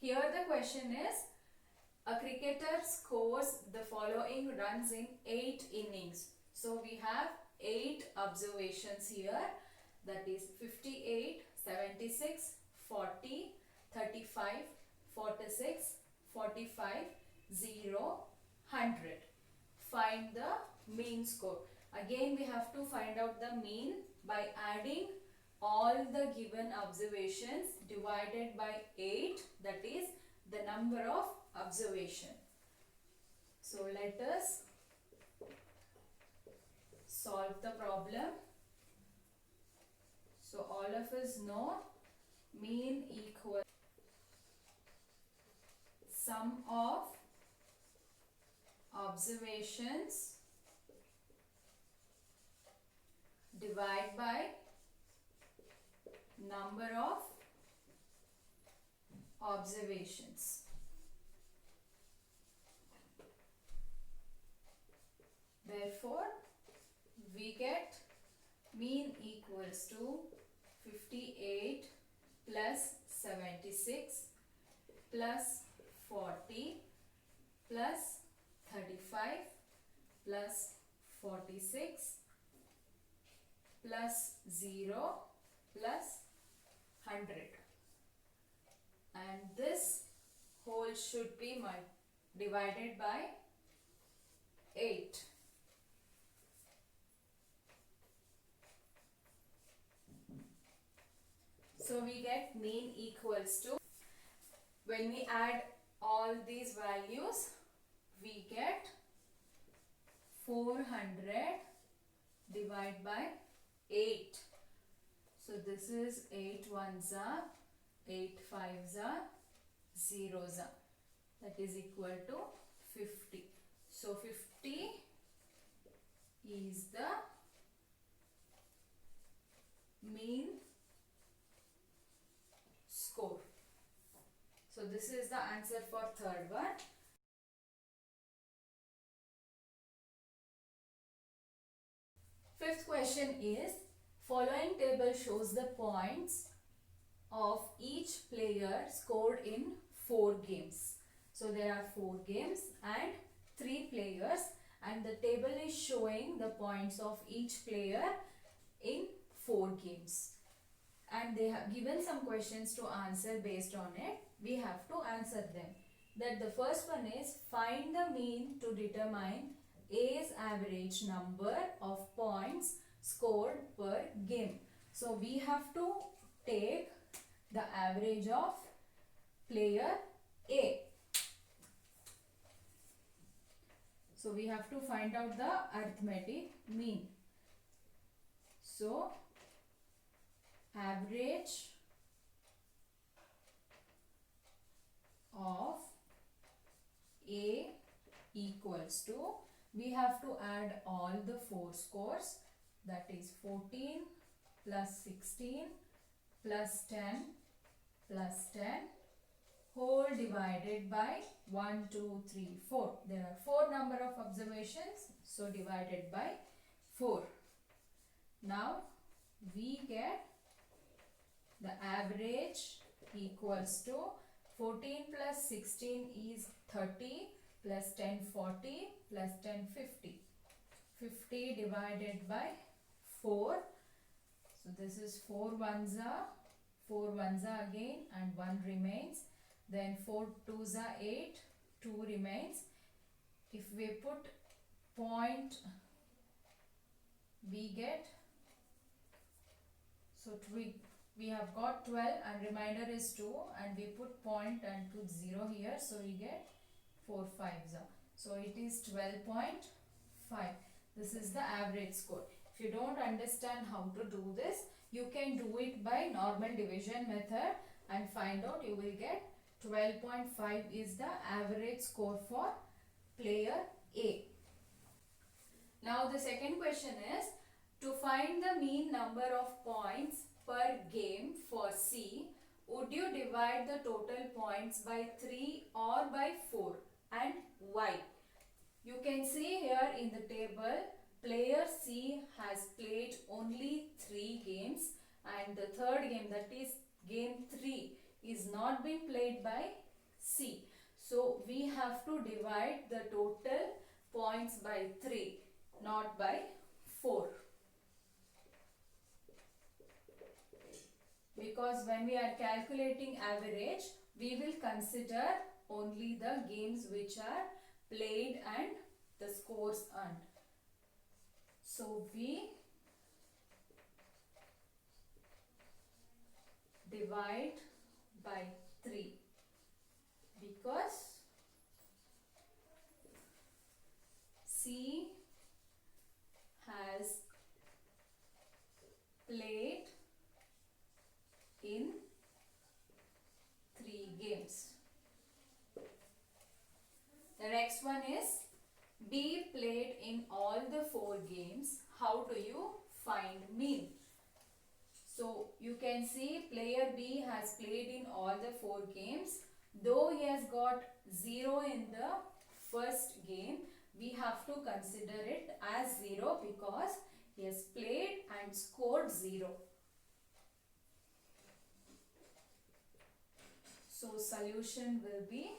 Here the question is, a cricketer scores the following runs in 8 innings. So we have 8 observations here, that is 58, 76, 40, 35, 46, 45, 0, 100. Find the mean score. Again we have to find out the mean by adding all the given observations divided by 8, that is the number of observation. So let us solve the problem. So all of us know mean equals sum of observations divide by number of observations. Therefore, we get mean equals to 58 plus 76 plus 40 plus 35 plus 46 plus 0 plus 100. And this whole should be divided by 8. So we get mean equals to, when we add all these values, we get 400 divided by 8. So this is 8 ones are, 8 fives are, zeros are. That is equal to 50. So 50 is the mean score. So this is the answer for third one. Fifth question is, following table shows the points of each player scored in 4 games. So there are 4 games and 3 players, and the table is showing the points of each player in 4 games. And they have given some questions to answer based on it. We have to answer them. That the first one is, find the mean to determine A's average number of points scored per game. So we have to take the average of player A. So we have to find out the arithmetic mean. So average of A equals to, we have to add all the 4 scores, that is 14 plus 16 plus 10 plus 10 whole divided by 1, 2, 3, 4. There are 4 number of observations, so divided by 4. Now we get the average equals to 14 plus 16 is 30 plus 10 40 plus 10 50. 50 divided by 4. So this is 4 ones are, 4 ones are again, and 1 remains. Then 4 twos are 8, 2 remains. If we put point, we get, so we have got 12 and remainder is 2, and we put point and put 0 here, so we get 4 fives are. So it is 12.5. This is the average score. If you don't understand how to do this, you can do it by normal division method and find out. You will get 12.5 is the average score for player A. Now the second question is, to find the mean number of points per game for C, would you divide the total points by 3 or by 4, and why? You can see here in the table, player C has played only 3 games, and the third game, that is game 3, is not been played by C. So we have to divide the total points by 3, not by 4. Because when we are calculating average, we will consider only the games which are played and the scores earned. So we divide by 3 because C has played in 3 games. The next one is B played in all the 4 games. How do you find mean? So you can see player B has played in all the 4 games. Though he has got 0 in the first game, we have to consider it as 0 because he has played and scored 0. So solution will be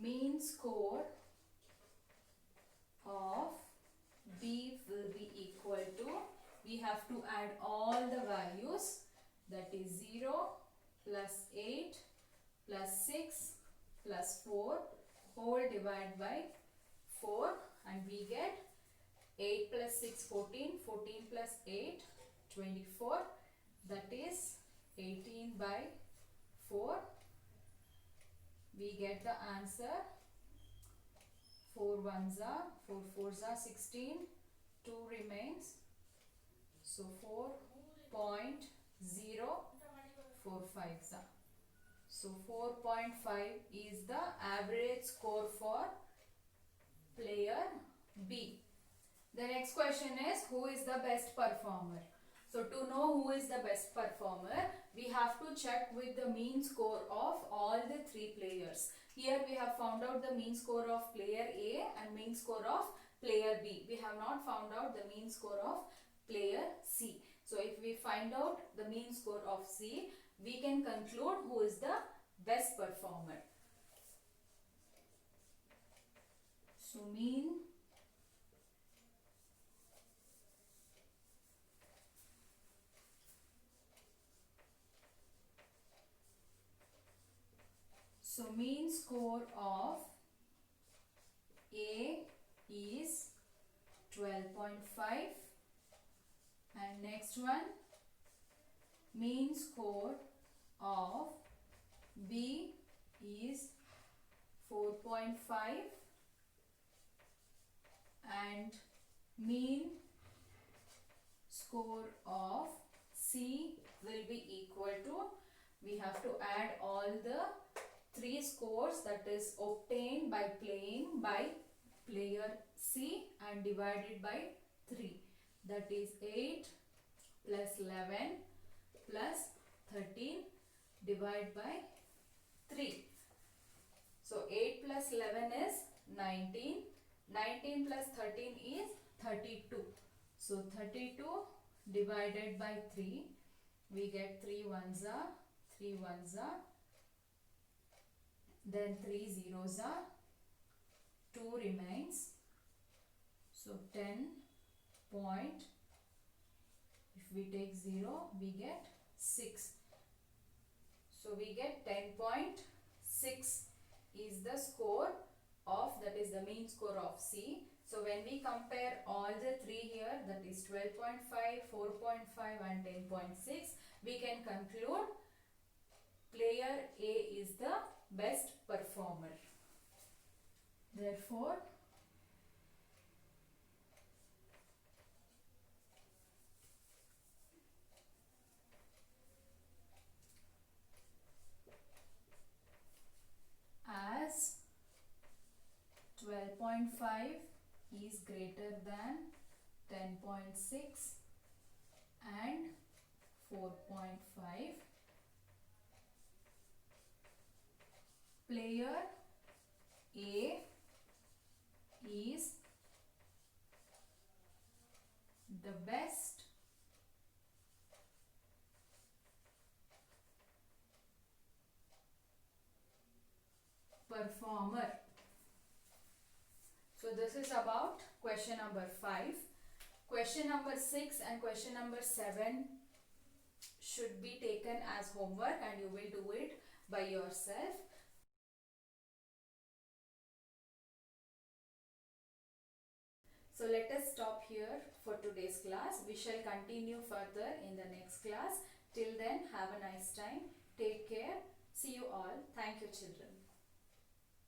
mean score of B will be equal to, we have to add all the values, that is 0 plus 8 plus 6 plus 4 whole divided by 4 and we get 8 plus 6 14, 14 plus 8 24, that is 18 by 4. We get the answer 4 ones are 4 fours are 16, 2 remains, so 4.045 are. So 4.5 is the average score for player B. The next question is, who is the best performer? So to know who is the best performer, we have to check with the mean score of all the 3 players. Here we have found out the mean score of player A and mean score of player B. We have not found out the mean score of player C. So if we find out the mean score of C, we can conclude who is the best performer. So mean score of A is 12.5 and next one mean score of B is 4.5 and mean score of C will be equal to, we have to add all the 3 scores that is obtained by playing by player C and divided by 3, that is 8 plus 11 plus 13 divided by 3. So 8 plus 11 is 19, 19 plus 13 is 32. So 32 divided by 3, we get 3 ones are, 3 ones are, then 3 zeros are, 2 remains, so 10 point, if we take 0 we get 6, so we get 10.6 is the score of, that is the mean score of C. So when we compare all the 3 here, that is 12.5, 4.5 and 10.6, we can conclude player A is the best performer. Therefore, as 12.5 is greater than 10.6 and 4.5, player A is the best performer. So this is about question number 5. Question number 6 and question number 7 should be taken as homework and you will do it by yourself. So let us stop here for today's class. We shall continue further in the next class. Till then, have a nice time. Take care. See you all. Thank you, children.